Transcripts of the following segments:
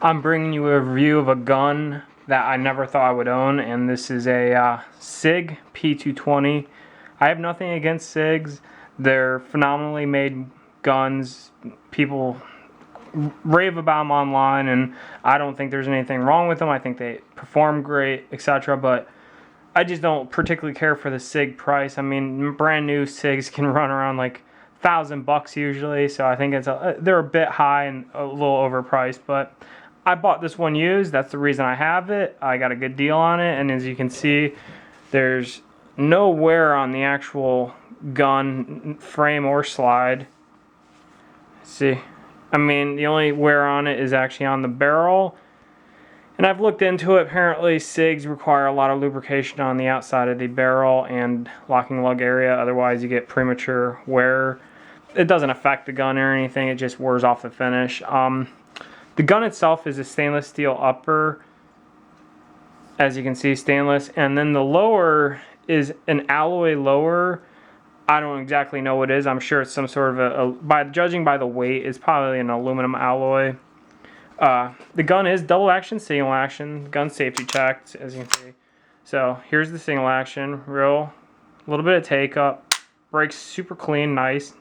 I'm bringing you a review of a gun that I never thought I would own, and this is a Sig P220. I have nothing against Sigs. They're phenomenally made guns. People rave about them online, and I don't think there's anything wrong with them. I think they perform great, etc. But I just don't particularly care for the Sig price. I mean, brand new Sigs can run around like $1,000 usually, so I think they're a bit high and a little overpriced. But I bought this one used. That's the reason I have it. I got a good deal on it, and as you can see, there's no wear on the actual gun frame or slide. See, I mean, the only wear on it is actually on the barrel. And I've looked into it. Apparently, Sigs require a lot of lubrication on the outside of the barrel and locking lug area. Otherwise, you get premature wear. It doesn't affect the gun or anything. It just wears off the finish. The gun itself is a stainless steel upper. As you can see, stainless. And then the lower is an alloy lower. I don't exactly know what it is. I'm sure it's some sort of judging by the weight, it's probably an aluminum alloy. The gun is double action, single action. Gun safety checked, as you can see. So here's the single action, a little bit of take up, brakes super clean, nice.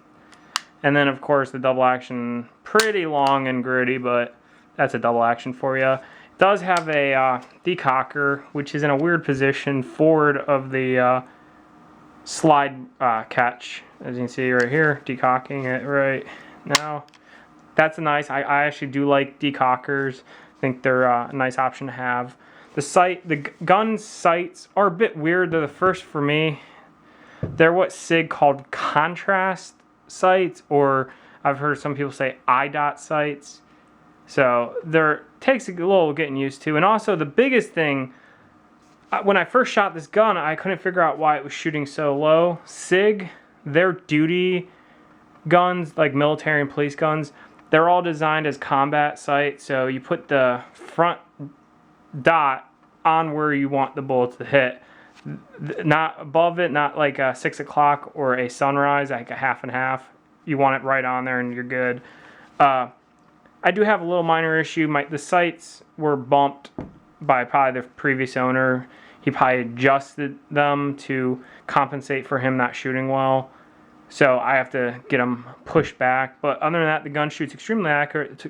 And then of course the double action, pretty long and gritty, but that's a double action for you. It does have a decocker, which is in a weird position forward of the slide catch, as you can see right here, decocking it right now. That's nice. I actually do like decockers. I think they're a nice option to have. The gun sights are a bit weird. They're the first for me. They're what Sig called contrast sights, or I've heard some people say IDOT sights. So takes a little getting used to. And also the biggest thing, when I first shot this gun, I couldn't figure out why it was shooting so low. Sig, their duty guns, like military and police guns, they're all designed as combat sights. So you put the front dot on where you want the bullet to hit. Not above it, not like a 6 o'clock or a sunrise, like a half and half. You want it right on there and you're good. I do have a little minor issue. The sights were bumped by probably the previous owner. He probably adjusted them to compensate for him not shooting well. So I have to get them pushed back. But other than that, the gun shoots extremely accurate.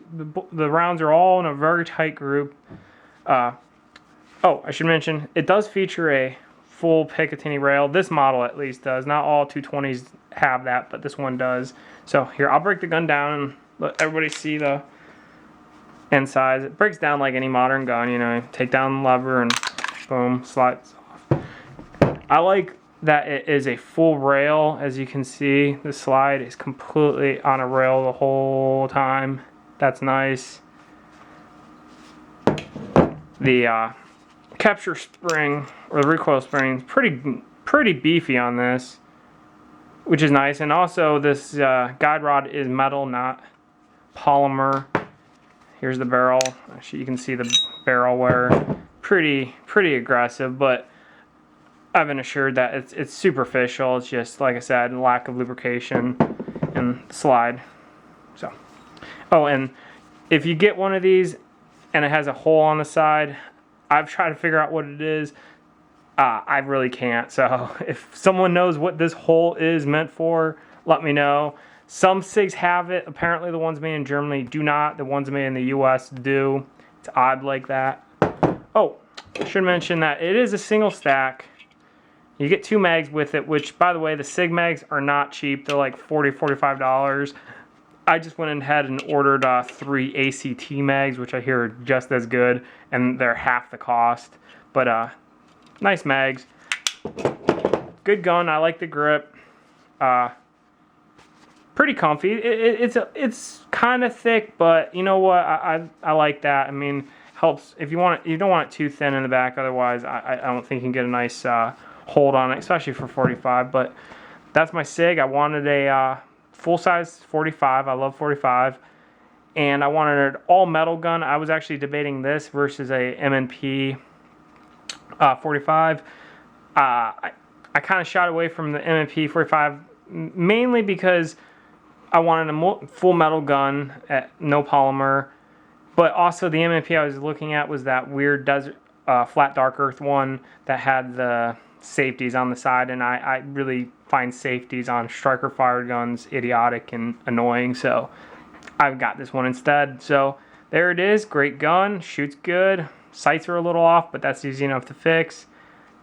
The rounds are all in a very tight group. Oh, I should mention, it does feature a full Picatinny Rail. This model at least does. Not all 220s have that, but this one does. So here, I'll break the gun down and let everybody see the inside. It breaks down like any modern gun, you know. Take down the lever and boom, slides off. I like that it is a full rail. As you can see, the slide is completely on a rail the whole time. That's nice. The capture spring, or the recoil spring, is pretty beefy on this, which is nice. And also this guide rod is metal, not polymer. Here's the barrel. Actually, you can see the barrel wear. Pretty aggressive, but I've been assured that it's superficial. It's just, like I said, lack of lubrication and slide. So, oh, and if you get one of these and it has a hole on the side, I've tried to figure out what it is. I really can't. So if someone knows what this hole is meant for, let me know. Some Sigs have it. Apparently the ones made in Germany do not. The ones made in the US do. It's odd like that. Oh, I should mention that it is a single stack. You get 2 mags with it, which, by the way, the Sig mags are not cheap. They're like $40, $45. I just went ahead and ordered 3 ACT mags, which I hear are just as good, and they're half the cost. But nice mags. Good gun. I like the grip. Pretty comfy. It's kind of thick, but you know what? I like that. I mean, helps if you don't want it too thin in the back. Otherwise, I don't think you can get a nice hold on it, especially for 45. But that's my Sig. I wanted a full size 45. I love 45, and I wanted an all metal gun. I was actually debating this versus a M&P 45. I kind of shot away from the M&P 45 mainly because I wanted a full metal gun, no polymer, But also the MMP I was looking at was that weird desert, flat dark earth one that had the safeties on the side, and I really find safeties on striker fired guns idiotic and annoying, so I've got this one instead. So there it is, great gun, shoots good, sights are a little off, but that's easy enough to fix.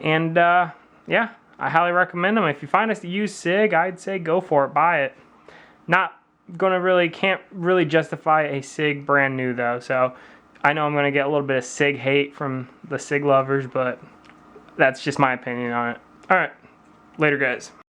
And yeah, I highly recommend them. If you find us to use Sig, I'd say go for it, buy it. Can't really justify a Sig brand new though, so I know I'm gonna get a little bit of Sig hate from the Sig lovers, but that's just my opinion on it. Alright, later guys.